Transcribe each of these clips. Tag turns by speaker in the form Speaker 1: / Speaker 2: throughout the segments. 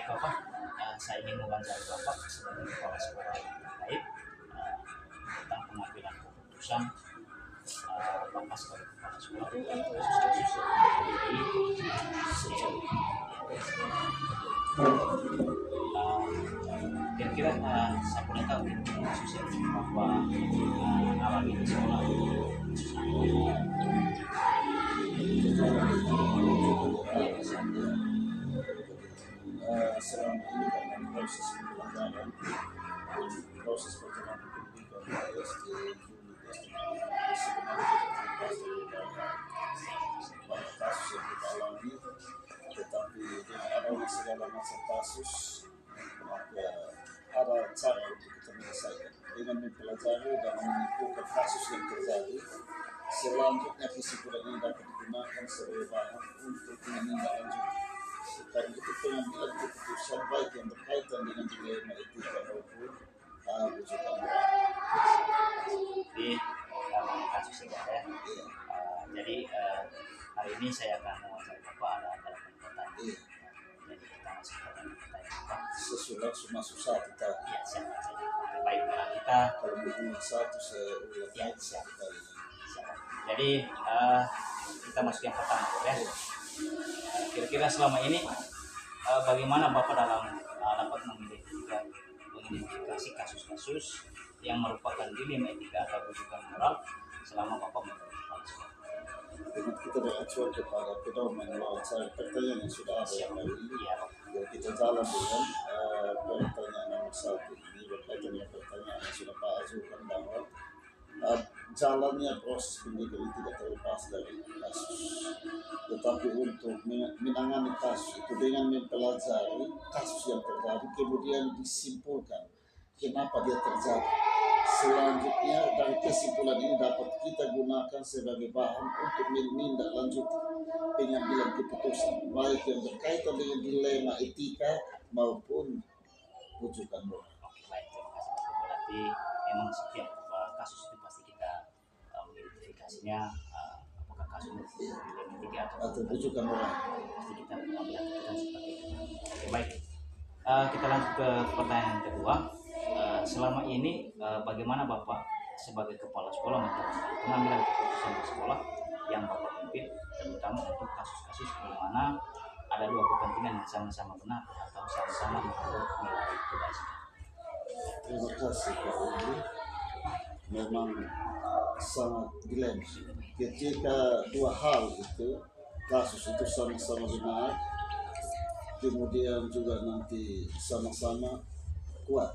Speaker 1: Bapak, saya ingin mewawancari Bapak sebagai kepala sekolah yang terkait tentang pengambilan keputusan Bapak sebagai kepala sekolah tentang kasus-kasus yang kira-kira saya boleh tahu kasus yang Bapak alami di sekolah
Speaker 2: selama ini dalam proses pembelajaran proses perjalanan pendidikan SD banyak kasus yang kita alami, tetapi dengan adanya segala macam kasus maka ada cara untuk kita menyelesaikan dengan mempelajari dan menyimpulkan kasus yang terjadi. Selanjutnya kesimpulan ini dapat digunakan sebagai bahan untuk menindaklanjuti. Dan itu pengambilan keputusan baik yang berkaitan dengan dilema etika maupun rujukan moral.
Speaker 1: Jadi kasus ini ya. Jadi hari ini saya akan mewawancari Bapak ada 8 pertanyaan. Jadi kita masuk ke pertanyaan Bapak.
Speaker 2: Sesudah masuk satu kita.
Speaker 1: Iya siap. Baik kita
Speaker 2: kalau berhubungan satu saya ulang
Speaker 1: siap.
Speaker 2: kali.
Speaker 1: Jadi kita masuk yang pertama ya. Kira-kira selama ini bagaimana Bapak dalam dapat mengidentifikasi kasus-kasus yang merupakan dilema etika atau rujukan moral selama Bapak menjadi kepala sekolah?
Speaker 2: Dengan kita beracuan kepada pedoman mewawancari pertanyaan yang sudah ada yang hari ini, jadi kita jalan dengan pertanyaan nomor 1 ini berkaitan dengan pertanyaan yang sudah Pak ajukan bahwa jalannya proses pendidikan ini tidak terlepas dari kasus, tetapi untuk menangani kasus itu dengan mempelajari kasus yang terjadi kemudian disimpulkan kenapa dia terjadi. Selanjutnya dari kesimpulan ini dapat kita gunakan sebagai bahan untuk menindaklanjuti pengambilan keputusan baik yang berkaitan dengan dilema etika maupun rujukan moral.
Speaker 1: Oke, baik, terima kasih. Berarti memang setiap kasus itu pasti kita mengidentifikasinya apakah kasus dilema etika
Speaker 2: atau rujukan moral.
Speaker 1: Pasti kita mengambil keputusan seperti itu. Oke, baik. Kita lanjut ke pertanyaan yang kedua. Selama ini bagaimana Bapak sebagai kepala sekolah menjalankan pengambilan keputusan di sekolah yang Bapak pimpin, terutama untuk kasus-kasus di mana ada dua kepentingan yang sama-sama benar atau sama-sama menurut nilai kebajikan?
Speaker 2: Terima kasih Pak Udi. Memang sangat dilema ketika dua hal itu kasus itu sama-sama benar, kemudian juga nanti sama-sama kuat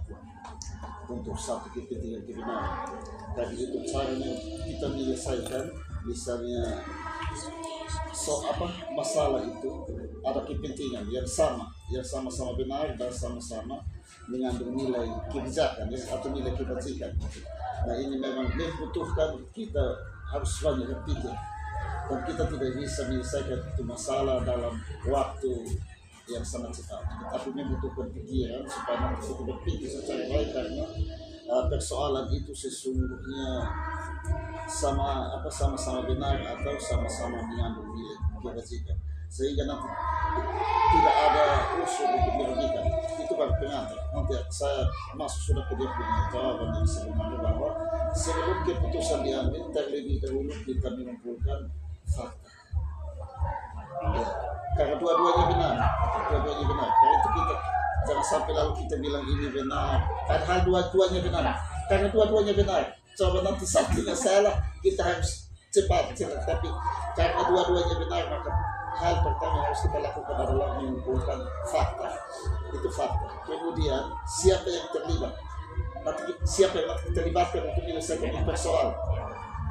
Speaker 2: untuk satu kepentingan kebenaran. Dan itu caranya kita menyelesaikan, misalnya masalah itu ada kepentingan yang sama-sama benar dan sama-sama mengandung nilai kebijakan atau nilai kebajikan. Nah ini memang membutuhkan kita harus banyak berpikir dan kita tidak bisa menyelesaikan itu masalah dalam waktu yang sangat cepat, tapi membutuhkan pikiran supaya nanti kita berpikir secara baik karena persoalan itu sesungguhnya sama-sama benar atau sama-sama mengandung nilai kebajikan, sehingga nanti tidak ada unsur untuk merugikan. Itu kan pengantar. Nanti saya masuk sudah ke dia punya jawaban yang sebenarnya bahwa sebelum keputusan diambil terlebih dahulu kita mengumpulkan fakta. Ya, karena dua-duanya benar. Karena itu kita jangan sampai lalu kita bilang ini benar, padahal dua-duanya benar. Karena dua-duanya benar, coba nanti satunya salah, kita harus cepat. Tapi karena dua-duanya benar, maka hal pertama yang harus kita lakukan adalah mengumpulkan fakta. Itu fakta. Kemudian siapa yang terlibat? Nanti siapa yang terlibatkan untuk menyelesaikan persoalan?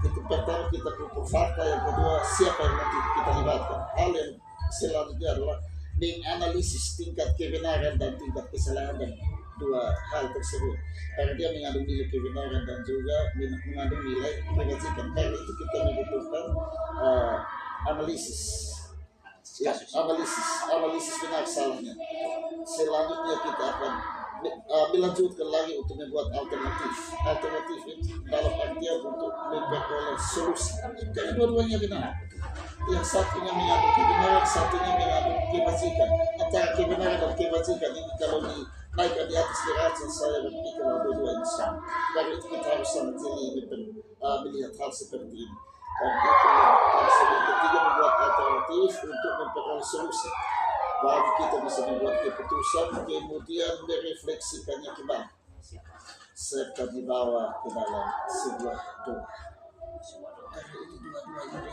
Speaker 2: Itu pertama kita kumpul fakta, yang kedua siapa yang nanti kita libatkan. Hal yang selanjutnya adalah menganalisis tingkat kebenaran dan tingkat kesalahan dan dua hal tersebut, karena dia mengandung nilai kebenaran dan juga mengandung nilai kebajikan. Karena itu kita membutuhkan analisis benar salahnya. Selanjutnya kita akan melanjutkan lagi untuk membuat alternatif dalam artian untuk memperoleh solusi. Karena dua-duanya benar. yang satunya mengandung kebenaran, satunya mengandung kebajikan. Antara kebenaran dan kebajikan ini kalau dinaikkan di atas derajat, saya berpikir dua-dua ini sama. Karena itu kita harus sangat jeli melihat hal seperti ini. Dan itu yang ketiga membuat alternatif untuk memperoleh solusi. Baru kita bisa membuat keputusan, kemudian merefleksikannya kembali, serta dibawa ke dalam sebuah doa. Karena itu dua-dua ini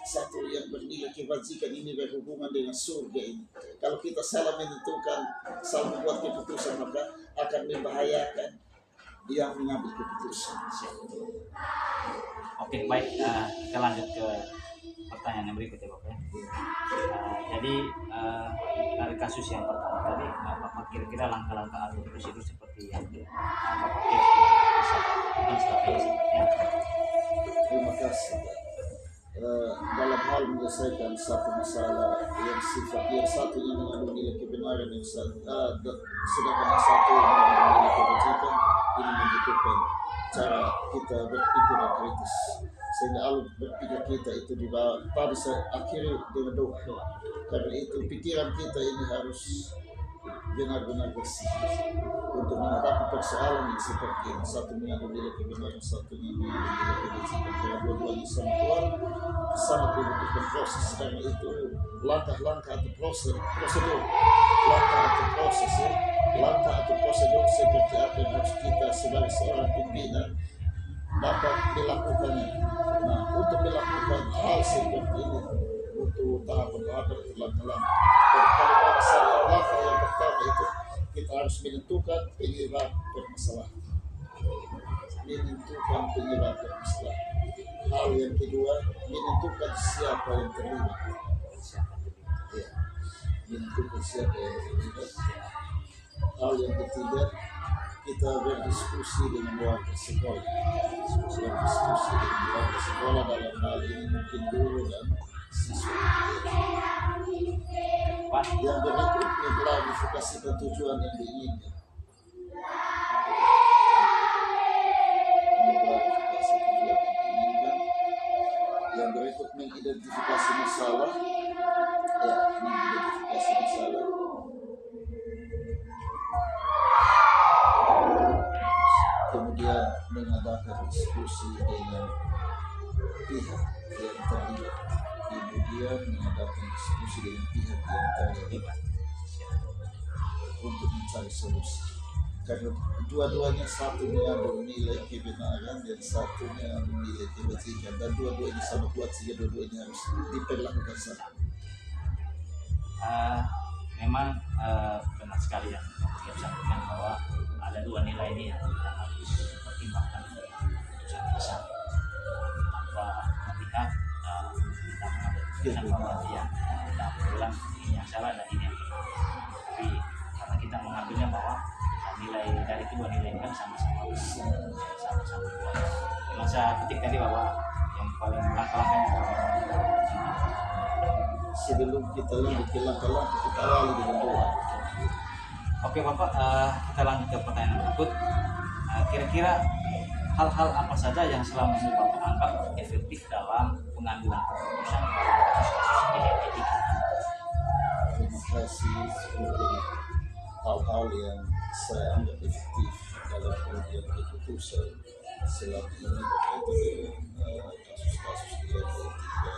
Speaker 2: satu yang bernilai kebajikan ini berhubungan dengan surga ini. Kalau kita salah menentukan, salah membuat keputusan, maka akan membahayakan yang mengambil keputusan.
Speaker 1: Oke, baik, kita lanjut ke pertanyaan yang berikut ya Bapak ya. Jadi dari kasus yang pertama tadi, Bapak kira-kira langkah-langkah atau prosedur seperti yang Bapak kira-kira bisa lakukan setelah ini seperti apa?
Speaker 2: Terima kasih. Dalam hal menyelesaikan satu masalah yang satunya mengandung nilai kebenaran, sedangkan yang satu mengandung nilai kebajikan, ini membutuhkan cara kita berpikir yang kritis, sehingga alur berpikir kita itu dibawa pada akhirnya dengan doa. Karena itu pikiran kita ini harus benar-benar bersih untuk menghadapi persoalan yang seperti ini. Satu mengandung nilai kebenaran, satunya mengandung nilai kebajikan. Karena dua-duanya sama Tuhan, sangat membutuhkan proses. Karena itu langkah-langkah atau prosedur, langkah atau proses ya, langkah atau prosedur seperti apa yang harus kita sebagai seorang pimpinan dapat dilakukannya. Nah, untuk melakukan hal seperti ini butuh tahapan-tahapan atau langkah-langkah. Kalau pada saya langkah yang pertama itu kita harus menentukan penyebab permasalahan. Menentukan penyebab permasalahan. Hal yang kedua, menentukan siapa yang terlibat. Ya, menentukan siapa yang terlibat. Hal yang ketiga, kita berdiskusi dengan warga sekolah. Berdiskusi dengan warga sekolah dalam hal ini mungkin guru dan siswa. Yang berikut mengklarifikasikan tujuan yang diinginkan. Yang berikut mengidentifikasi masalah. Ya, mengidentifikasi masalah. Kemudian mengadakan diskusi dengan pihak yang terlibat. Kemudian mengadakan diskusi dengan pihak yang terlibat untuk mencari solusi. Karena dua-duanya, satu mengandung nilai kebenaran dan satu mengandung nilai kebajikan, dan dua-duanya sama kuat sehingga dua-duanya harus diperlakukan sama.
Speaker 1: Memang benar sekali yang Bapak sampaikan bahwa ada dua nilai ini yang kita harus pertimbangkan dalam keputusan besar tanpa melihat kita mengambil keputusan bahwa kita bilang ini yang salah dan ini yang benar. Tapi karena kita mengambilnya bahwa nilai dari kedua nilai ini kan sama-sama kuat. Memang saya ketik tadi bahwa yang paling langkah-langkahnya adalah
Speaker 2: sebelum kita lanjut ke langkah-langkah, kita awali dengan doa.
Speaker 1: Oke Bapak, kita lanjut ke pertanyaan berikut. Kira-kira hal-hal apa saja yang selama ini Bapak anggap efektif dalam pengambilan keputusan dalam kasus-kasus di etika?
Speaker 2: Terima kasih untuk hal-hal yang saya anggap efektif dalam pengambilan keputusan selama ini berkaitan dengan kasus-kasus di etika.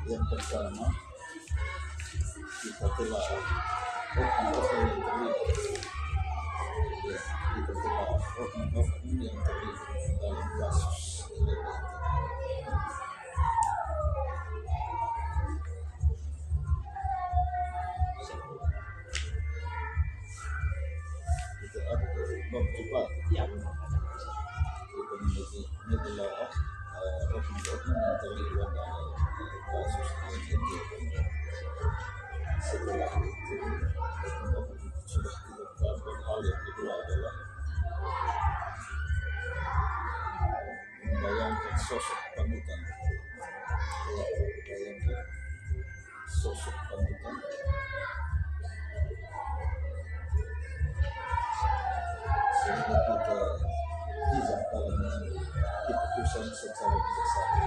Speaker 2: Yang pertama, kita telah oknum-oknum yang terlibat. Ya, kita telah oknum-oknum yang terlibat dalam kasus ini. Kita ada bab cepat.
Speaker 1: Ya,
Speaker 2: Kita menelaah oknum-oknum yang terlibat dalam kasus ini. Setelah itu, sudah kita tetapkan. Hal yang kedua adalah membayangkan sosok panutan. Membayangkan sosok panutan. Sehingga kita bijak dalam mengambil keputusan secara bijaksana.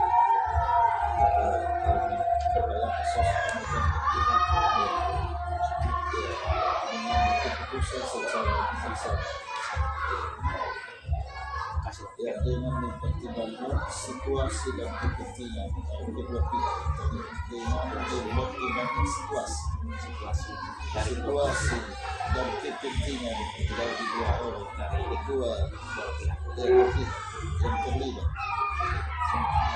Speaker 2: Terbayang kasus kemudian mengambil keputusan secara bijaksana.
Speaker 1: Kasih.
Speaker 2: Ya, dengan mempertimbangkan situasi dan kepentingan kedua pihak, dengan mempertimbangkan situasi dan kepentingan dari dua orang, dari kedua pihak yang terlibat.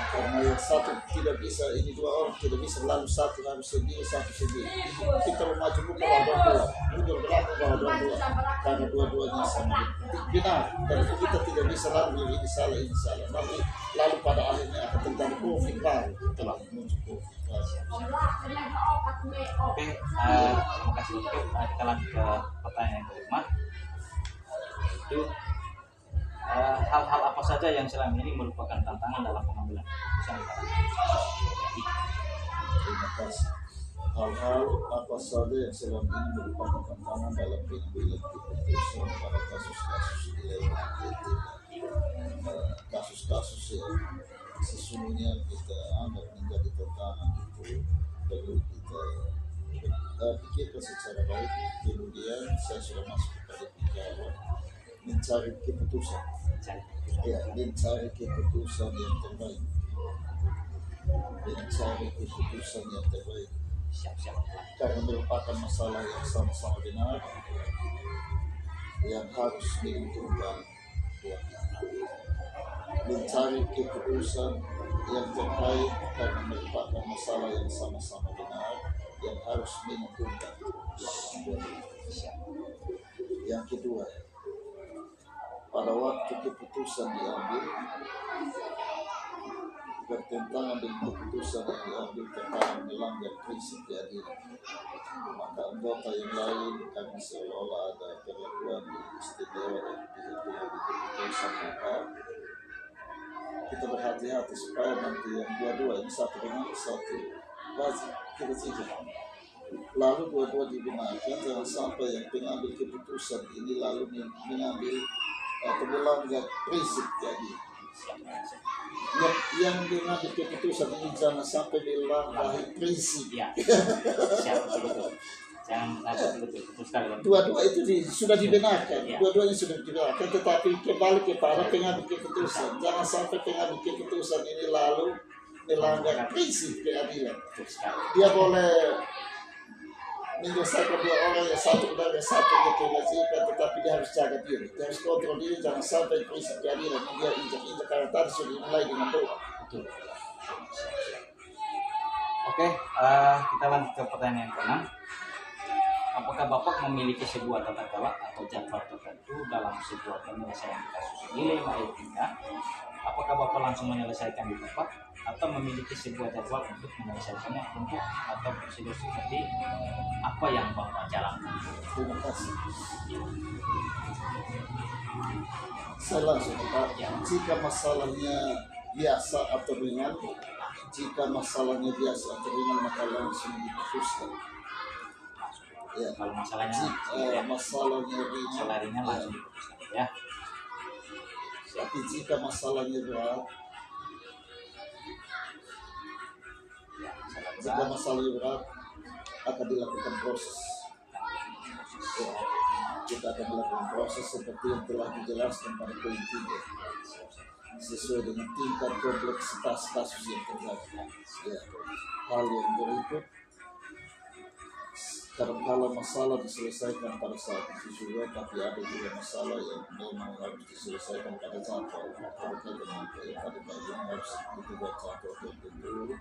Speaker 2: Karena yang satu tidak bisa, ini dua orang tidak bisa, lalu satu harus sendiri, satu sendiri. Kita memacu bukan dua-dua, mundur belakang dua-dua, karena dua-duanya sama benar. Dan kita tidak bisa lalu ini salah, lalu pada akhirnya akan terjadi konflik baru telah muncul konflik baru.
Speaker 1: Oke, terima kasih. Kita lanjut ke pertanyaan yang kelima. Itu hal-hal apa saja yang selama ini merupakan tantangan dalam pengambilan keputusan
Speaker 2: Terima kasih. Hal-hal apa saja yang selama ini merupakan tantangan dalam pengambilan keputusan pada kasus-kasus ilegal etika, kasus-kasus yang sesungguhnya kita anggap menjadi tantangan itu perlu kita pikirkan secara baik. Kemudian saya sudah masuk kepada pikiran mencari keputusan. Ya, mencari keputusan yang terbaik.
Speaker 1: Siap-siap.
Speaker 2: Karena merupakan masalah yang sama-sama benar, yang harus diuntungkan buat kita. Mencari keputusan yang terbaik karena merupakan masalah yang sama-sama benar, yang harus diuntungkan buat kita. Yang kedua, pada waktu keputusan diambil bertentangan dengan keputusan yang diambil terkadang melanggar prinsip keadilan, maka anggota yang lain kami seolah-olah ada perlakuan istimewa dari pihak-pihak di keputusan, maka kita berhati-hati supaya nanti yang dua-dua ini satu dengan satu wajib kita cegah. Lalu dua-dua dibenarkan, jangan sampai yang pengambil keputusan ini lalu mengambil atau melanggar prinsip keadilan. Yang mengambil keputusan ini jangan sampai melanggar prinsip.
Speaker 1: Ya, siap, betul. Jangan betul sekali.
Speaker 2: Dua-dua itu sudah dibenarkan,
Speaker 1: Ya.
Speaker 2: Dua-duanya sudah dibenarkan, tetapi kembali kepada pengambil keputusan. Jangan sampai pengambil keputusan ini lalu melanggar prinsip keadilan. Dia boleh menyelesaikan dua orang, yang satu benar, yang satu kewajiban, tetapi dia harus jaga diri, dia harus kontrol diri, jangan sampai prinsip keadilan dia injak-injak karena tadi sudah dimulai dengan doa.
Speaker 1: Betul. Oke, kita lanjut ke pertanyaan yang keenam. Apakah Bapak memiliki sebuah tata cara atau jadwal tertentu dalam sebuah penyelesaian kasus dilema etika? Apakah Bapak langsung menyelesaikan di tempat atau memiliki sebuah jadwal untuk menyelesaikannya untuk atau prosedur seperti apa yang Bapak jalankan?
Speaker 2: Terima kasih. Saya langsung Pak, jika masalahnya biasa atau ringan, maka langsung diputuskan. Ya,
Speaker 1: Kalau masalahnya
Speaker 2: jika masalahnya
Speaker 1: ringan langsung diputuskan ya.
Speaker 2: Tapi jika masalahnya berat, akan dilakukan proses. Ya, kita akan melakukan proses seperti yang telah dijelaskan pada poin 3, sesuai dengan tingkat kompleksitas kasus yang terjadi. Ya, hal yang berikut, kadang-kala masalah diselesaikan pada saat itu juga, tapi ada juga masalah yang memang harus diselesaikan pada jadwal. Terkait dengan pada bagian harus dibuat jadwal tertentu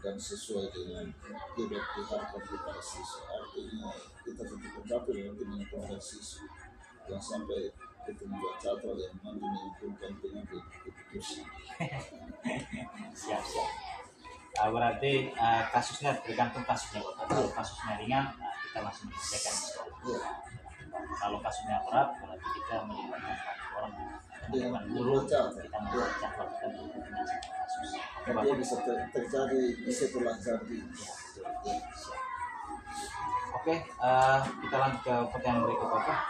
Speaker 2: dan sesuai dengan keberpihakan kepada siswa. Artinya kita tentukan jadwal yang nanti menguntungkan siswa, yang sampai kita membuat jadwal yang nanti menguntungkan pengambil keputusan.
Speaker 1: Siap. Berarti kasusnya tergantung kasusnya. Kalau kasusnya ringan, kita langsung menyelesaikan di sekolah.
Speaker 2: Ya.
Speaker 1: Kalau kasusnya berat, berarti kita melibatkan orang dengan guru, kita membaca dan menyelesaikan kasus.
Speaker 2: Dia bisa terjadi setelah jadi.
Speaker 1: Ya. Oke, kita lanjut ke pertanyaan berikut Bapak.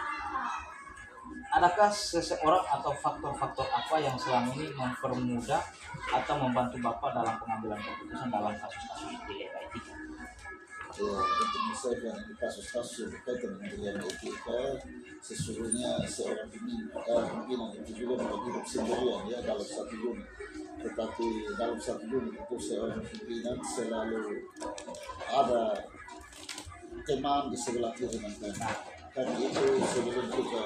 Speaker 1: adakah seseorang atau faktor-faktor apa yang selama ini mempermudah atau membantu Bapak dalam pengambilan keputusan dalam kasus-kasus dilema etika?
Speaker 2: Ya, untuk misalkan di kasus-kasus yang berkaitan dengan dilema etika, sesungguhnya seorang pimpinan itu juga memang hidup sendirian ya dalam satu unit. Tetapi dalam satu unit itu seorang pimpinan selalu ada teman di sebelah kiri dan kanan. Karena itu sebelum kita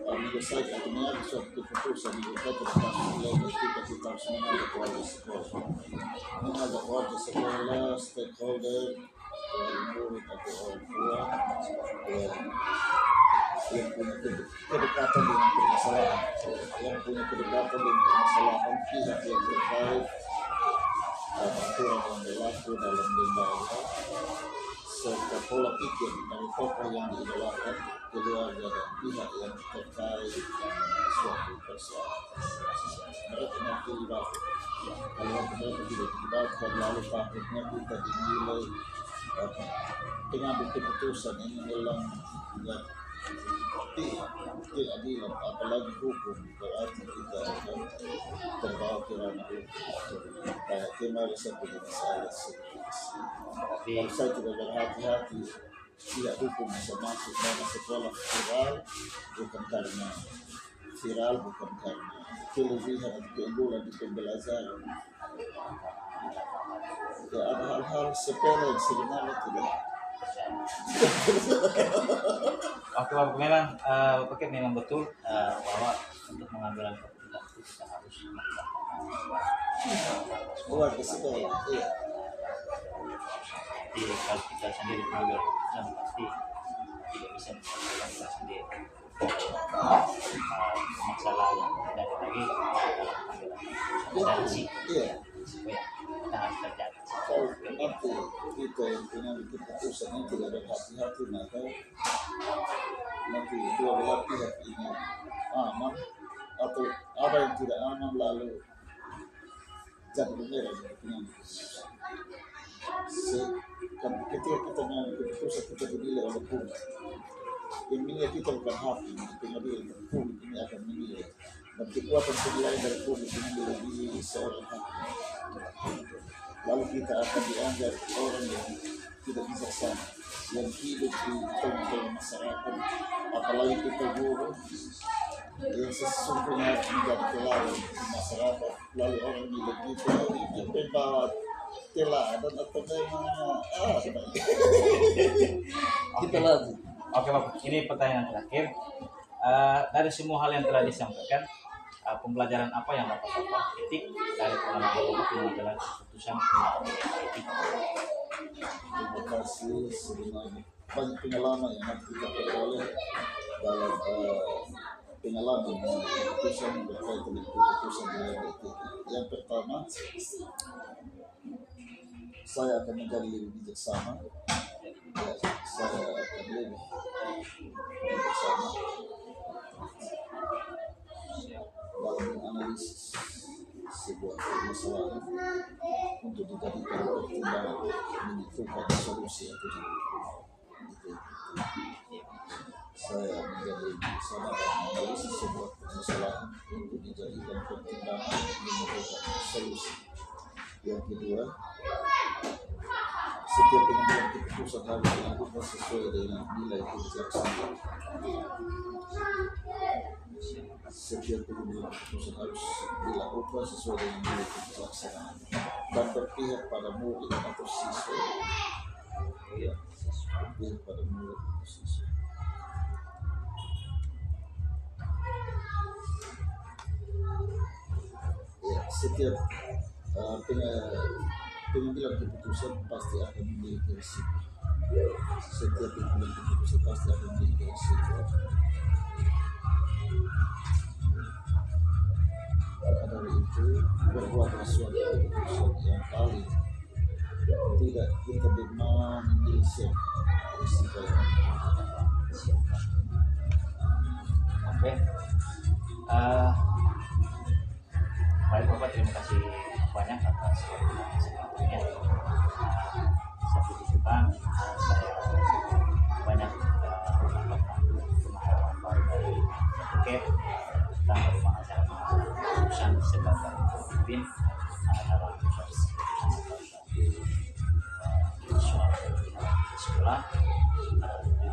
Speaker 2: menyelesaikan atau mengambil suatu keputusan yang berkaitan dengan dilema etika, kita harus mengajak warga sekolah, stakeholder, murid atau orang tua yang punya kedekatan dengan permasalahan, pihak yang terkait aturan yang berlaku dalam lembaga, serta pola pikir dari tokoh yang diidolakan, keluarga dan pihak yang terkait dengan suatu persoalan. Mereka nanti dibahas. Kalau mereka tidak dibahas, lalu takutnya kita dinilai pengambil keputusan ini melanggar keadilan, apalagi hukum, berarti kita akan terbawa ke ranah hukum. Kayak kemarin seperti saya kalau saya tidak berhati-hati, tidak hukum bisa masuk dalam sekolah bukan karena kelebihan atau keunggulan di pembelajaran. Ya, ada hal-hal sepele yang sebenarnya tidak.
Speaker 1: Oke Bapak Melan, Bapak memang betul bahwa untuk mengambil keputusan itu kita harus
Speaker 2: Keluar ke sekolah, iya.
Speaker 1: Jadi kalau kita sendiri mengambil keputusan pasti tidak bisa mengambil kita sendiri. Masalah yang terjadi lagi dalam
Speaker 2: Iya.
Speaker 1: supaya kita harus terjadi.
Speaker 2: Kalau nanti kita yang punya keputusan yang tidak berhati-hati, maka nanti dua belah pihak ini aman atau ada yang tidak aman, lalu jadi merah dengan ketika kita mengambil keputusan kita dinilai oleh publik. Yang menilai kita bukan hakim, pengadilan, publik ini akan menilai, dan kekuatan penilaian dari publik ini melebihi seorang hakim. Lalu kita akan dianggap orang yang tidak bijaksana, yang hidup di tengah-tengah masyarakat, apalagi kita guru yang sesungguhnya menjadi teladan di masyarakat. Lalu orang bilang kita itu pembawa teladan atau memangnya kita lagi.
Speaker 1: Oke Bapak, ini pertanyaan terakhir. Dari semua hal yang telah disampaikan, pembelajaran apa yang Bapak petik dari pengalaman Bapak mengambil keputusan etik?
Speaker 2: Terima kasih, sebenarnya banyak pengalaman yang nanti kita peroleh dalam pengalaman keputusan berkaitan dengan keputusan dilema etika. Yang pertama, saya akan menjadi lebih bijaksana. Saya akan lebih bijaksana dalam menganalisis sebuah permasalahan untuk dijadikan pertimbangan menentukan solusi atau tidak. Saya menjadi bijaksana dalam menganalisis sebuah permasalahan untuk dijadikan pertimbangan menentukan solusi. Yang kedua, setiap pengambilan keputusan harus dilakukan sesuai dengan nilai kebijaksanaan. Setiap pengambilan keputusan harus dilakukan sesuai dengan nilai kebijaksanaan dan berpihak pada murid atau siswa. Ya, berpihak pada murid atau siswa. Ya, setiap pengambilan keputusan pasti akan memiliki risiko. Setiap pengambilan keputusan pasti akan memiliki risiko. Maka dari itu, berbuatlah suatu keputusan yang paling tidak kita minimalisir risiko.
Speaker 1: Oke. Baik Bapak, terima kasih banyak atas kesempatannya. Saya butuhkan saya banyak mendapatkan pengalaman baru dari sekolah.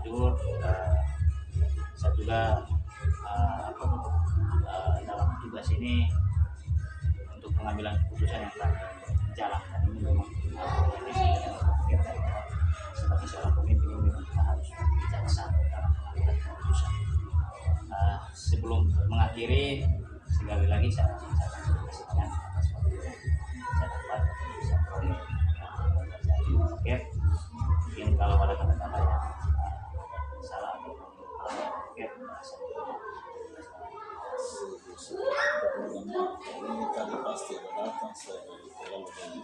Speaker 1: Jujur saya juga dalam tugas ini untuk pengambilan keputusan yang kami jalankan ini memang kita sebagai seorang pemimpin ini memang kita harus bijaksana dalam pengambilan keputusan. Sebelum mengakhiri, sekali lagi saya terima kasih banyak atas waktu yang saya dapat bisa proyek terjadi. Oke, mungkin kalau ada kata-kata yang salah atau
Speaker 2: ini tadi pasti ada datang saya terlalu banyak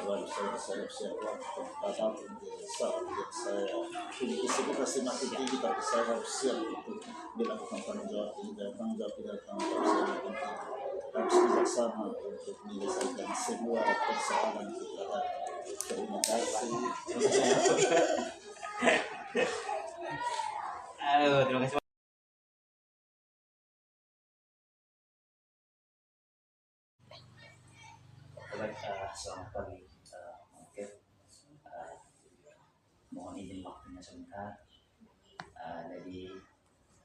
Speaker 2: lalu saya siap waktu datang untuk saat saya punya kesibukan semakin tinggi tapi saya harus siap untuk melakukan tanggung jawab ini dan tanggung jawab tidak tanggung jawab saya penting harus bijaksana untuk menyelesaikan semua persoalan kita. Terima kasih.
Speaker 1: Terima kasih. Baik, selamat pagi. Oke, mohon izin waktunya sebentar. Jadi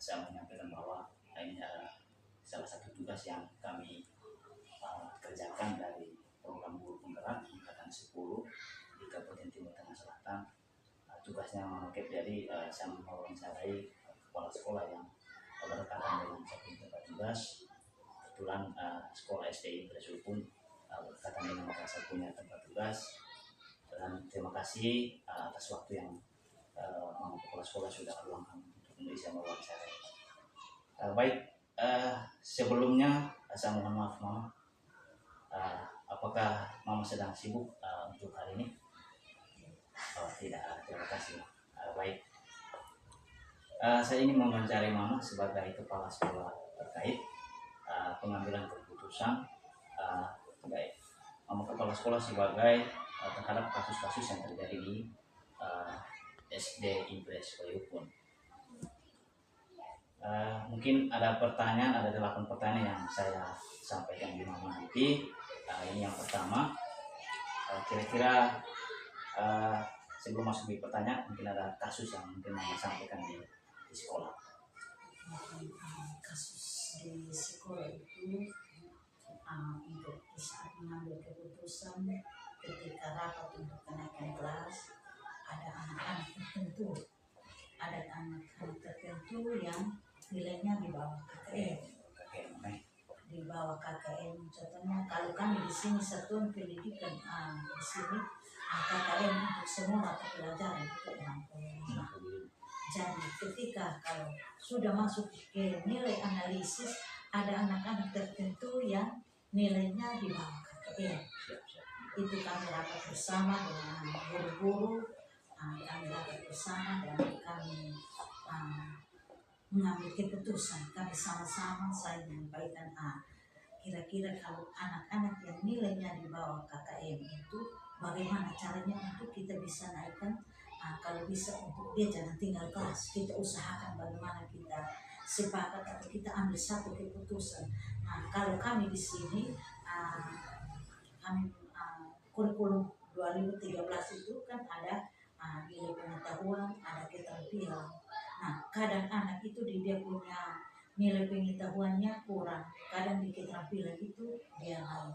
Speaker 1: saya menyampaikan bahwa ini adalah salah satu tugas yang kami kerjakan dari program guru penggerak angkatan 10 di Kabupaten Timur Tengah Selatan. Tugasnya mengangkat, jadi saya mewawancarai kepala sekolah yang berdekatan dengan satu tempat tugas. Kebetulan sekolah SDI Bresul pun berdekatan dengan salah satunya tempat tugas. Dan terima kasih atas waktu yang Mama kepala sekolah sudah luangkan untuk bisa mewawancarai. Baik, sebelumnya saya mohon maaf Mama. Apakah Mama sedang sibuk untuk hari ini? Oh tidak, terima kasih. Baik, saya ingin mewawancarai Mama sebagai kepala sekolah terkait pengambilan keputusan. Baik, Mama kepala sekolah sebagai terhadap kasus-kasus yang terjadi di SD Impres Koyupun. Mungkin ada pertanyaan, ada 8 pertanyaan yang saya sampaikan di Mama nanti. Ini yang pertama, kira-kira sebelum masuk di pertanyaan, mungkin ada kasus yang mungkin Mama sampaikan di sekolah.
Speaker 3: Kasus di sekolah itu untuk saat mengambil keputusan ketika rapat untuk kenaikan kelas, ada anak-anak tertentu yang nilainya di bawah KKM. Di bawah KKM, contohnya kalau kami di sini satuan pendidikan di sini KKM untuk semua mata pelajaran itu 65. Jadi ketika kalau sudah masuk ke nilai analisis, ada anak-anak tertentu yang nilainya di bawah KKM. Itu kami rapat bersama dengan guru-guru, kami rapat bersama dan kami mengambil keputusan. Kami sama-sama saya menyampaikan kira-kira kalau anak-anak yang nilainya di bawah KKM itu bagaimana caranya untuk kita bisa naikkan. Kalau bisa untuk dia jangan tinggal kelas, kita usahakan bagaimana kita sepakat atau kita ambil satu keputusan. Kalau kami di sini kami kurikulum 2013 itu kan ada nilai pengetahuan, ada keterampilan. Kadang anak itu dia punya nilai pengetahuannya kurang, kadang di keterampilan itu dia naik.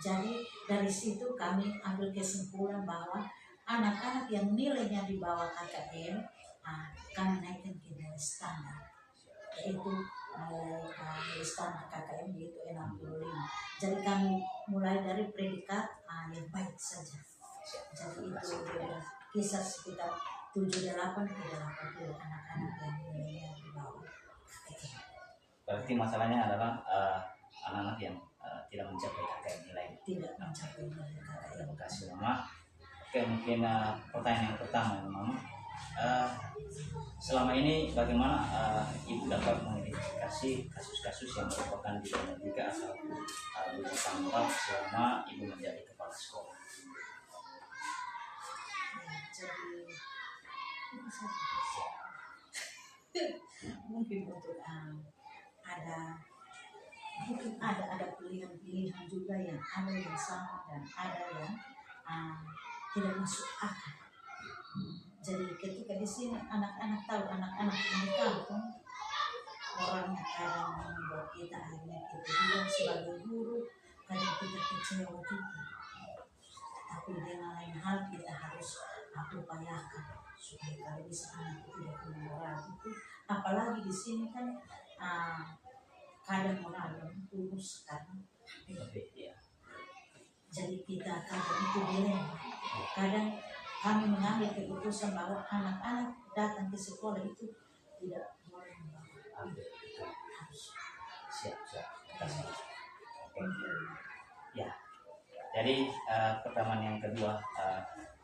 Speaker 3: Jadi dari situ kami ambil kesimpulan bahwa anak-anak yang nilainya di bawah KKM kami naikkan ke nilai standar, yaitu nilai standar KKM yaitu 65. Jadi kami mulai dari predikat yang baik saja. Jadi itu kisah sekitar 78 ke 80 anak-anak yang nilainya di bawah KKM.
Speaker 1: Berarti masalahnya adalah anak-anak yang tidak mencapai KKM nilai.
Speaker 3: Tidak mencapai nilai KKM.
Speaker 1: Terima kasih Mama. Oke, mungkin pertanyaan yang pertama Mama, selama ini bagaimana Ibu dapat mengidentifikasi kasus-kasus yang merupakan dinamika asal uji tanggap selama Ibu menjadi kepala sekolah?
Speaker 3: Jadi mungkin untuk ada pilihan-pilihan juga yang ada yang sama dan ada yang tidak masuk akal. Jadi ketika di sini anak-anak tahu, anak-anak di kampung orangnya kadang membuat kita, akhirnya kita juga sebagai guru kadang kita kecewa juga. Tapi dengan lain hal kita harus upayakan supaya kalau bisa anak itu tidak punya moral itu, apalagi di sini kan kadang moral turun sekarang.
Speaker 1: Ya.
Speaker 3: Jadi kita kadang itu dilema. Kadang kami mengambil keputusan bahwa anak-anak datang ke sekolah itu tidak boleh membawa. Harus.
Speaker 1: Siap. Terima kasih. Oke. Ya. Jadi pertanyaan yang kedua,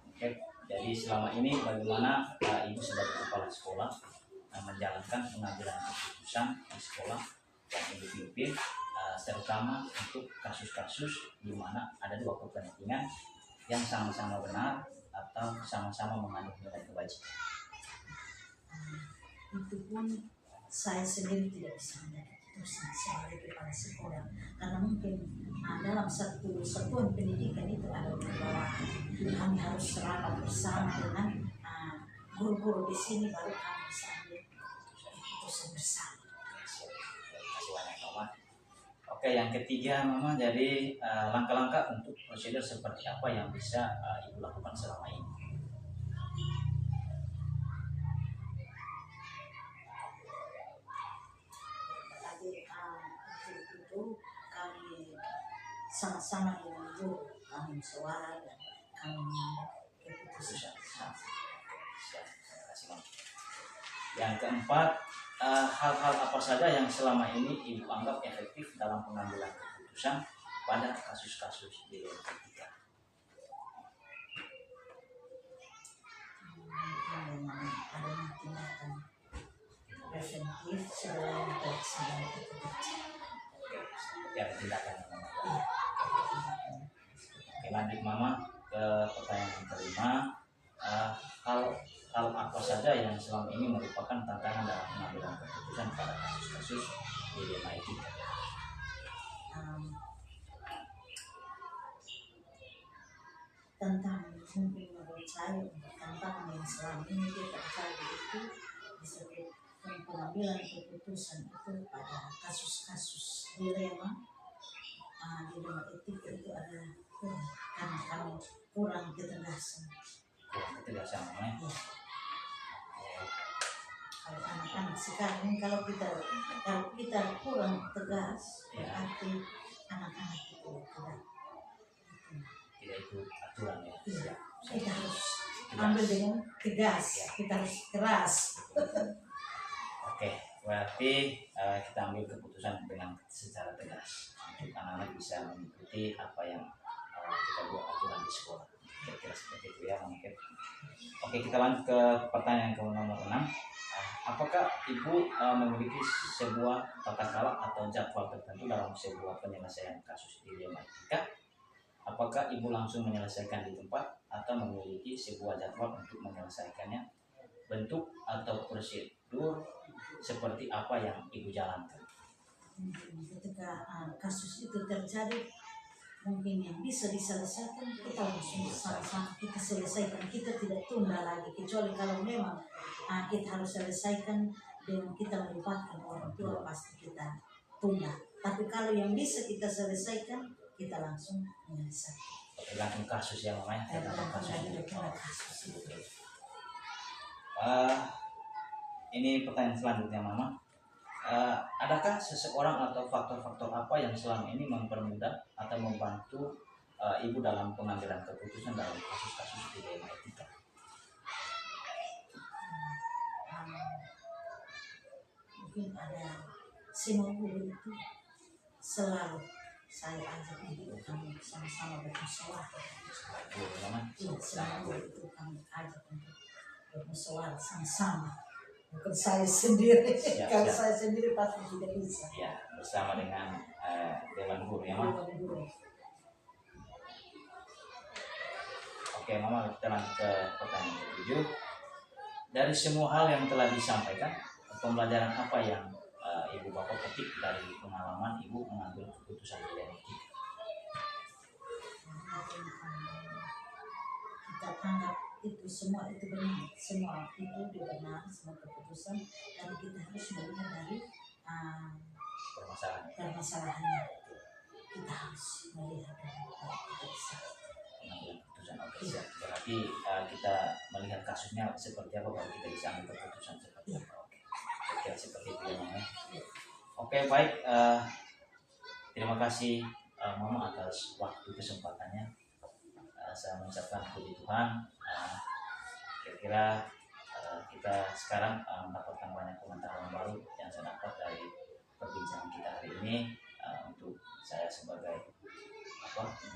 Speaker 1: oke. Jadi selama ini bagaimana ibu sebagai kepala sekolah menjalankan pengambilan keputusan di sekolah yang ibu pimpin, terutama untuk kasus-kasus di mana ada dua kepentingan yang sama-sama benar atau sama-sama mengandung nilai kebajikan.
Speaker 3: Itu pun saya sendiri tidak bisa menjadi keputusan sebagai kepala sekolah, karena mungkin dalam satu satuan pendidikan itu ada bahwa kami harus rapat bersama dengan guru-guru di sini, baru kami bisa ambil keputusan bersama.
Speaker 1: Terima kasih banyak Mama. Oke, yang ketiga Mama, jadi langkah-langkah untuk prosedur seperti apa yang bisa ibu lakukan selama ini?
Speaker 3: Itu kami sama-sama dengan guru, kami musyawarah dan kami mengambil keputusan.
Speaker 1: Terima kasih Mama. Yang keempat, hal-hal apa saja yang selama ini ibu anggap efektif dalam pengambilan keputusan pada kasus-kasus di kita?
Speaker 3: Adanya tindakan preventif sebelum terjadi itu terjadi.
Speaker 1: Ya, tindakan Mama. Oke, lanjut Mama ke pertanyaan yang kelima. Hal apa saja yang selama ini merupakan tantangan dalam pengambilan keputusan pada kasus-kasus di DMA kita?
Speaker 3: Tentang mungkin menurut saya tantangan yang selama ini kita cari itu bisa pengambilan keputusan itu pada kasus-kasus dilema etika itu ada karena kami kurang ketegasan.
Speaker 1: Ketegasan Mama.
Speaker 3: Ya. Kalau anak-anak sekarang kalau kita kurang tegas, berarti anak-anak itu
Speaker 1: tidak ikut aturan ya.
Speaker 3: Iya. Kita harus ambil dengan tegas, kita harus keras.
Speaker 1: Oke, berarti kita ambil keputusan dengan secara tegas untuk anak-anak bisa mengikuti apa yang kita buat aturan di sekolah. Kira-kira seperti itu ya, mungkin. Oke, kita lanjut ke pertanyaan ke nomor 6. Apakah ibu memiliki sebuah tata cara atau jadwal tertentu dalam sebuah penyelesaian kasus dilema etika? Apakah ibu langsung menyelesaikan di tempat atau memiliki sebuah jadwal untuk menyelesaikannya? Bentuk atau prosedur seperti apa yang ibu jalankan?
Speaker 3: Ketika kasus itu terjadi, mungkin yang bisa diselesaikan kita langsung sama-sama kita selesaikan, kita tidak tunda lagi, kecuali kalau memang kita harus selesaikan dengan kita melibatkan orang tua, pasti kita tunda. Tapi kalau yang bisa kita selesaikan, kita langsung menyelesaikan.
Speaker 1: Tergantung kasus ya Mama.
Speaker 3: Tergantung kasus itu.
Speaker 1: Ini pertanyaan selanjutnya Mama. Adakah seseorang atau faktor-faktor apa yang selama ini mempermudah atau membantu ibu dalam pengambilan keputusan dalam kasus-kasus di DMA etika?
Speaker 3: Mungkin ada semua guru itu selalu saya ajak ibu kami sama-sama bermusyawarah. Iya, semua guru itu kami ajak untuk bermusyawarah sama-sama. Bukan saya sendiri, kalau saya sendiri pasti tidak bisa.
Speaker 1: Ya, bersama dengan Dewan Guru ya Mama. Oke Mama, kita lanjut ke pertanyaan ke-7. Dari semua hal yang telah disampaikan, pembelajaran apa yang ibu bapak petik dari pengalaman ibu mengambil keputusan di DMA etika?
Speaker 3: Kita kita anggap itu semua itu benar, semua itu benar, semua keputusan, tapi kita harus melihat dari
Speaker 1: permasalahan
Speaker 3: permasalahannya. Kita harus melihat dari kita bisa.
Speaker 1: pengambilan keputusan. Oke, siap. Berarti kita melihat kasusnya seperti apa baru kita bisa ambil keputusan seperti apa. Oke, kira seperti itu ya Mama. Oke, baik. Terima kasih Mama atas waktu kesempatannya. Saya mengucapkan puji Tuhan. Kira-kira kita sekarang mendapatkan banyak komentar baru yang saya dapat dari perbincangan kita hari ini. Untuk saya sebagai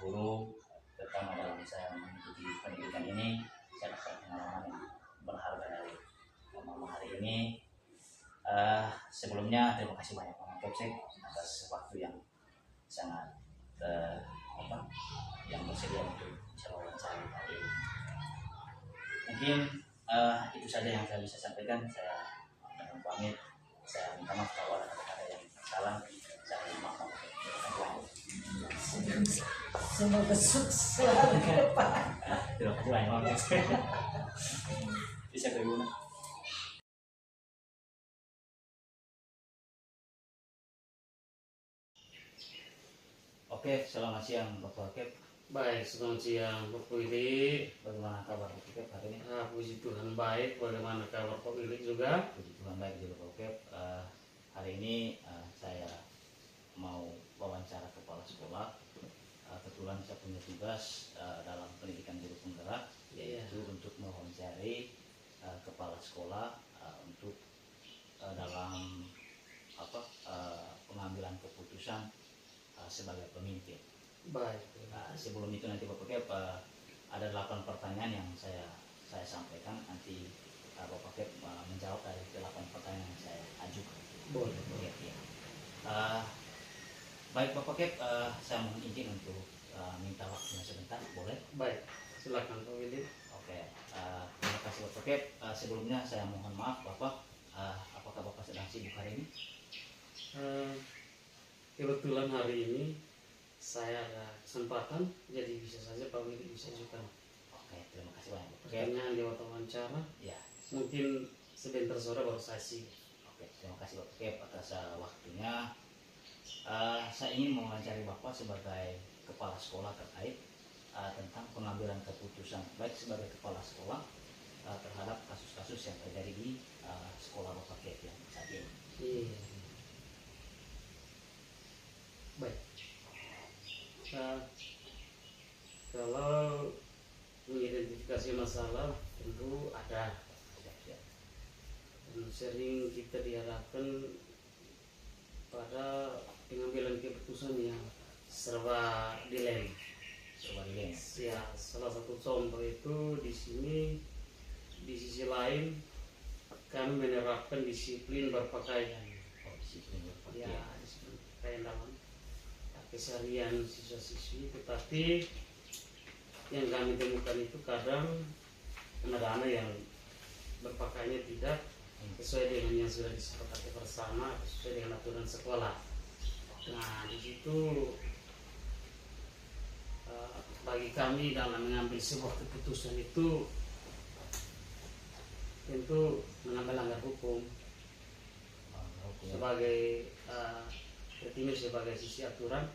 Speaker 1: guru, terutama dalam saya mengikuti pendidikan ini, saya dapat pengalaman yang berharga dari Mama hari ini. Sebelumnya terima kasih banyak Mama Kepsek atas waktu yang sangat yang bersedia untuk wawancara hari ini. Mungkin itu saja yang saya bisa sampaikan. Saya akan pamit. Saya minta maaf kalau ada kata-kata yang salah. Saya mohon maaf.
Speaker 3: Semoga sukses selalu ke depan.
Speaker 1: Terima kasih banyak. Bisa berguna. Oke, selamat siang Bapak Kep.
Speaker 4: Baik, selamat siang Pak Willy.
Speaker 1: Bagaimana kabar Bapak Kep hari ini?
Speaker 4: Puji Tuhan baik. Bagaimana kabar Pak Willy juga?
Speaker 1: Puji Tuhan baik juga Bapak Kep. Hari ini saya mau wawancara kepala sekolah. Kebetulan saya punya tugas dalam pendidikan guru penggerak, yaitu untuk mewawancari kepala sekolah untuk dalam pengambilan keputusan sebagai pemimpin.
Speaker 4: Baik.
Speaker 1: Sebelum itu nanti Bapak Kep ada 8 pertanyaan yang saya sampaikan. Nanti Bapak Kep menjawab dari 8 pertanyaan yang saya ajukan.
Speaker 4: Boleh.
Speaker 1: Ya. Baik Bapak Kep, saya mohon izin untuk minta waktunya sebentar, boleh?
Speaker 4: Baik, silakan Pak Willy.
Speaker 1: Oke, terima kasih Bapak Kep. Sebelumnya saya mohon maaf Bapak, apakah Bapak sedang sibuk hari ini?
Speaker 4: Kebetulan hari ini saya ada kesempatan, jadi bisa saja Pak Willy bisa ajukan
Speaker 1: Oke, terima kasih banyak Bapak Kep.
Speaker 4: pertanyaan lewat wawancara.
Speaker 1: Ya,
Speaker 4: Mungkin sebentar sore baru saya sih.
Speaker 1: oke, terima kasih Bapak Kep atas waktunya. Saya ingin mewawancari Bapak sebagai kepala sekolah terkait tentang pengambilan keputusan baik sebagai kepala sekolah terhadap kasus-kasus yang terjadi di sekolah Bapak Kep yang saat ini.
Speaker 4: Iya. Baik. Kalau mengidentifikasi masalah tentu ada,
Speaker 1: Siap.
Speaker 4: dan sering kita dihadapkan pada pengambilan keputusan yang serba dilema. Ya, salah satu contoh itu di sini, di sisi lain kami menerapkan disiplin berpakaian.
Speaker 1: Disiplin berpakaian.
Speaker 4: Ya, disiplin berpakaian dalam keseharian siswa-siswi, tetapi yang kami temukan itu kadang anak-anak yang berpakaiannya tidak sesuai dengan yang sudah disepakati bersama, sesuai dengan aturan sekolah. Nah, di situ bagi kami dalam mengambil sebuah keputusan itu tentu melanggar hukum sebagai ini sebagai sisi aturan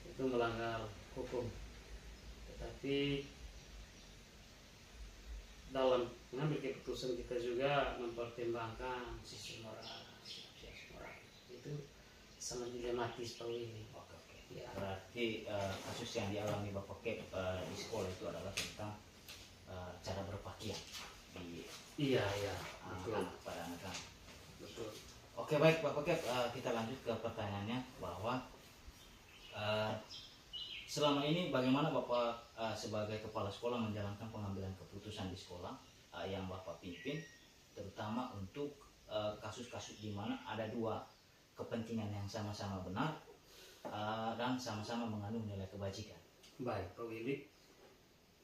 Speaker 4: itu melanggar hukum, tetapi dalam mengambil keputusan kita juga mempertimbangkan sisi moral itu sangat dilematis Pak Willy.
Speaker 1: Oke. Ya. Berarti kasus yang dialami Bapak Kep di sekolah itu adalah tentang cara berpakaian di
Speaker 4: Iya,
Speaker 1: anak-anak pada anak-anak.
Speaker 4: betul.
Speaker 1: Oke, baik Bapak Kep, kita lanjut ke pertanyaannya bahwa selama ini bagaimana Bapak sebagai kepala sekolah menjalankan pengambilan keputusan di sekolah yang Bapak pimpin, terutama untuk kasus-kasus di mana ada dua kepentingan yang sama-sama benar dan sama-sama mengandung nilai kebajikan.
Speaker 4: Baik Pak Willy,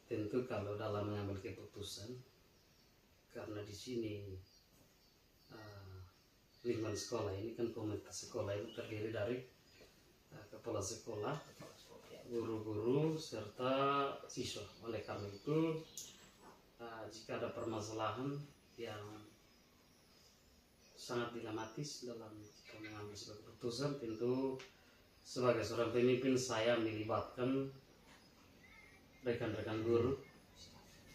Speaker 4: tentu kalau dalam mengambil keputusan, karena di sini lingkungan sekolah ini kan komunitas sekolah itu terdiri dari kepala sekolah, guru-guru serta siswa. Oleh karena itu jika ada permasalahan yang sangat dilematis dalam kita mengambil sebuah keputusan, tentu sebagai seorang pemimpin saya melibatkan rekan-rekan guru.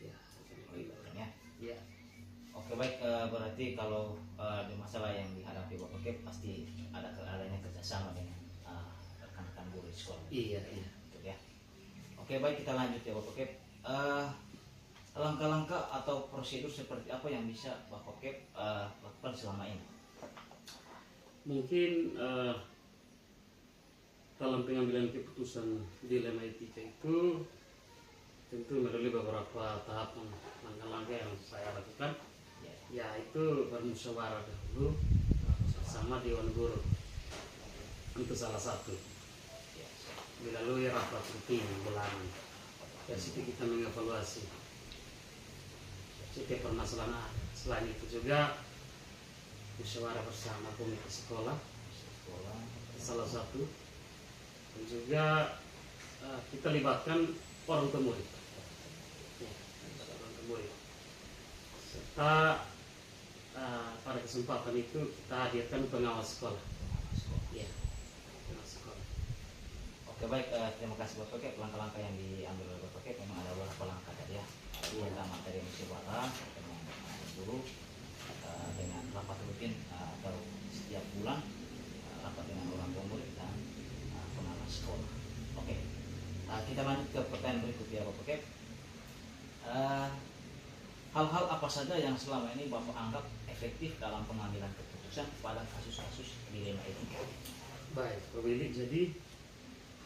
Speaker 4: Ya,
Speaker 1: ya.
Speaker 4: ya.
Speaker 1: Oke baik, berarti kalau di masalah yang dihadapi Bapak Kep pasti adanya kerjasama dengan rekan-rekan guru di sekolah.
Speaker 4: Iya, iya.
Speaker 1: Gitu ya. Oke baik, kita lanjut ya Bapak Kep. Langkah-langkah atau prosedur seperti apa yang bisa Bapak Kep lakukan selama ini?
Speaker 4: Mungkin dalam pengambilan keputusan dilema etika itu tentu melalui beberapa tahapan langkah-langkah yang saya lakukan, yaitu bermusyawarah dahulu bersama Dewan Guru. Itu salah satu. Melalui rapat rutin bulanan. Dari situ kita mengevaluasi setiap permasalahan. Selain itu juga musyawarah bersama komite sekolah salah satu, dan juga kita libatkan orang tua murid, serta pada kesempatan itu kita hadirkan pengawas sekolah. Ya, pengawas sekolah.
Speaker 1: Oke baik, terima kasih Bapak Kep. Langkah-langkah yang diambil oleh Bapak Kep memang ada beberapa langkah tadi ya. Pertama dari musyawarah dengan guru, dengan rapat rutin atau setiap bulan rapat dengan orang tua murid dan pengawas sekolah. Oke, kita lanjut ke pertanyaan berikutnya Bapak Kep. Hal-hal apa saja yang selama ini Bapak anggap efektif dalam pengambilan keputusan pada kasus-kasus dilema etika?
Speaker 4: Baik, Pak Willy, jadi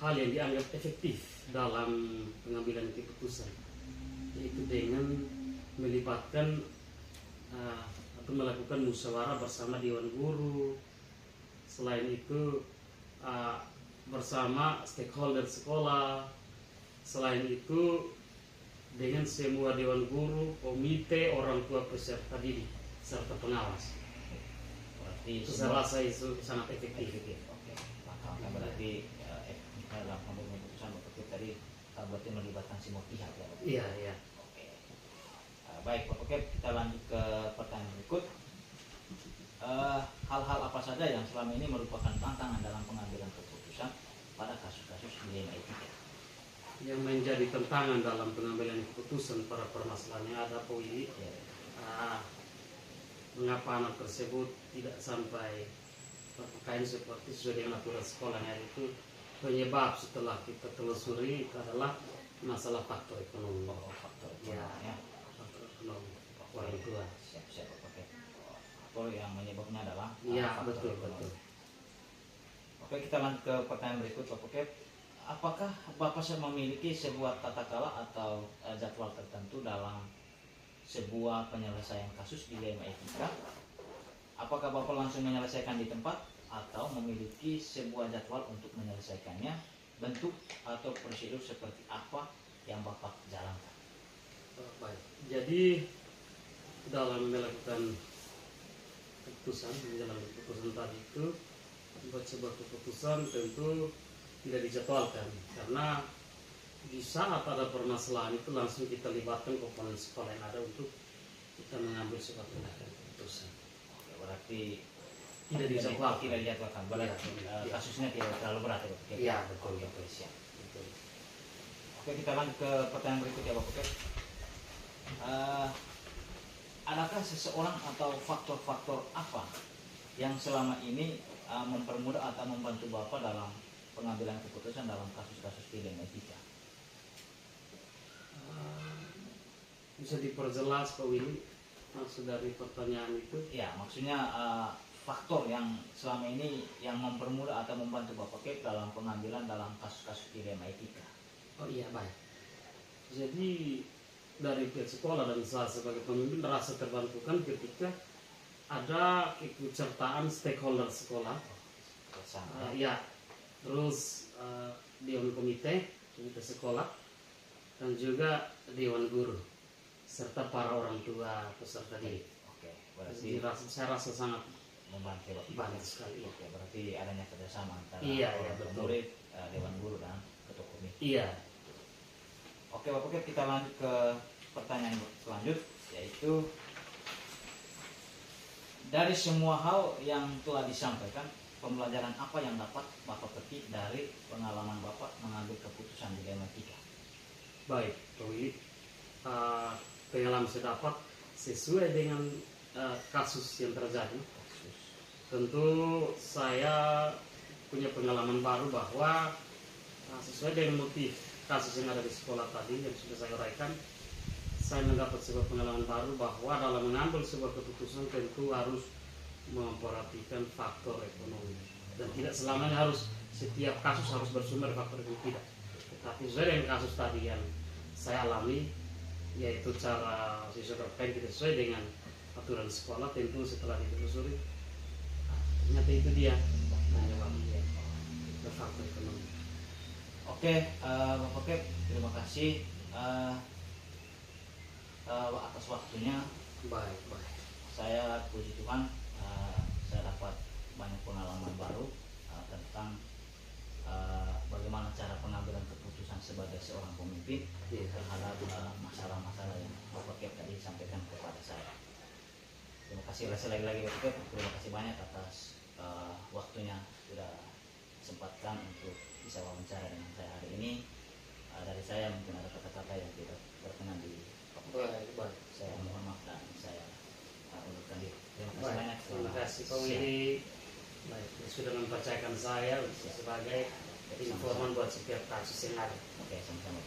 Speaker 4: hal yang dianggap efektif dalam pengambilan keputusan yaitu dengan melibatkan atau melakukan musyawarah bersama Dewan Guru. Selain itu bersama stakeholder sekolah. Selain itu dengan semua Dewan Guru, komite, orang tua peserta didik serta pengawas.
Speaker 1: Berarti
Speaker 4: Itu saya rasa itu sangat efektif.
Speaker 1: Oke, langkah berarti dalam pengambilan keputusan Bapak Kep tadi berarti melibatkan semua pihak ya Bapak?
Speaker 4: Iya, iya.
Speaker 1: Oke. Baik Bapak Kep, kita lanjut ke pertanyaan berikut. Hal-hal apa saja yang selama ini merupakan tantangan dalam pengambilan keputusan pada kasus-kasus dilema etika?
Speaker 4: Yang menjadi tantangan dalam pengambilan keputusan pada permasalahan yang ada Pak Willy, mengapa anak tersebut tidak sampai berpakaian seperti sesuai dengan aturan sekolahnya, itu penyebab setelah kita telusuri itu adalah masalah faktor ekonomi.
Speaker 1: Faktor
Speaker 4: Ya,
Speaker 1: ekonomi ya.
Speaker 4: faktor ekonomi orang tua.
Speaker 1: Siap Bapak Kep. Faktor yang menyebabnya adalah
Speaker 4: Iya,
Speaker 1: faktor
Speaker 4: betul,
Speaker 1: ekonomi.
Speaker 4: betul.
Speaker 1: Oke, kita lanjut ke pertanyaan berikut Bapak Kep. Apakah Bapak memiliki sebuah tata cara atau jadwal tertentu dalam sebuah penyelesaian kasus dilema etika? Apakah Bapak langsung menyelesaikan di tempat atau memiliki sebuah jadwal untuk menyelesaikannya? Bentuk atau prosedur seperti apa yang Bapak jalankan?
Speaker 4: Baik. Jadi dalam melakukan keputusan, menjalankan keputusan tadi itu, membuat sebuah keputusan tentu tidak dijadwalkan, karena di saat ada permasalahan itu langsung kita libatkan komponen sekolah yang ada untuk kita mengambil sebuah tindakan keputusan.
Speaker 1: Oke, berarti
Speaker 4: Tidak
Speaker 1: dijadwalkan. Berarti
Speaker 4: Iya.
Speaker 1: kasusnya tidak terlalu berat ya Bapak Kep?
Speaker 4: Iya, betul.
Speaker 1: Oke, siap.
Speaker 4: Betul.
Speaker 1: Oke, kita lanjut ke pertanyaan berikutnya Bapak Kep. Adakah seseorang atau faktor-faktor apa yang selama ini mempermudah atau membantu Bapak dalam pengambilan keputusan dalam kasus-kasus dilema etika?
Speaker 4: Bisa diperjelas Pak Willy maksud dari pertanyaan itu?
Speaker 1: Ya, maksudnya faktor yang selama ini yang mempermudah atau membantu Bapak Kep dalam pengambilan dalam kasus-kasus dilema etika.
Speaker 4: Oh iya, baik. Jadi dari pihak sekolah dan saya sebagai pemimpin merasa terbantukan ketika ada keikutsertaan stakeholder sekolah.
Speaker 1: Bersama.
Speaker 4: Ya, terus dewan komite sekolah dan juga dewan guru serta para orang tua peserta didik.
Speaker 1: Oke,
Speaker 4: Jadi
Speaker 1: berarti
Speaker 4: saya rasa sangat
Speaker 1: membantu Bapak.
Speaker 4: banyak sekali.
Speaker 1: Oke, berarti adanya kerjasama antara
Speaker 4: Iya,
Speaker 1: orang tua
Speaker 4: betul.
Speaker 1: murid, dewan guru dan ketua komite.
Speaker 4: Iya.
Speaker 1: Oke Bapak Kep, kita lanjut ke pertanyaan selanjut. yaitu dari semua hal yang telah disampaikan, pembelajaran apa yang dapat Bapak petik dari pengalaman Bapak mengambil keputusan di Dematika?
Speaker 4: Baik, Pak Willy. Pengalaman saya dapat sesuai dengan kasus yang terjadi. Tentu saya punya pengalaman baru bahwa sesuai dengan motif kasus yang ada di sekolah tadi yang sudah saya uraikan, saya mendapat sebuah pengalaman baru bahwa dalam mengambil sebuah keputusan tentu harus memperhatikan faktor ekonomi, dan tidak selamanya harus setiap kasus harus bersumber faktor ekonomi, tidak. Tapi sesuai dengan kasus tadi yang saya alami, yaitu cara siswa bermain tidak sesuai dengan aturan sekolah, tentu setelah ditelusuri ternyata itu dia menyebabkan faktor ekonomi.
Speaker 1: Oke, Bapak Kep, terima kasih atas waktunya.
Speaker 4: Baik.
Speaker 1: Saya puji Tuhan, saya dapat banyak pengalaman baru tentang bagaimana cara pengambilan keputusan sebagai seorang pemimpin terhadap masalah-masalah yang Bapak Kep tadi sampaikan kepada saya. Terima kasih lagi Bapak Kep, terima kasih banyak atas waktunya sudah sempatkan untuk bisa wawancara dengan saya hari ini. Dari saya mungkin ada kata-kata yang tidak berkenan di
Speaker 4: Baik.
Speaker 1: saya mohon maaf dan saya undurkan diri. Terima kasih
Speaker 4: Baik.
Speaker 1: banyak.
Speaker 4: Terima kasih Pak Willy. Baik, sudah mempercayakan saya sebagai informan buat setiap kasus yang ada.
Speaker 1: Oke, sama-sama.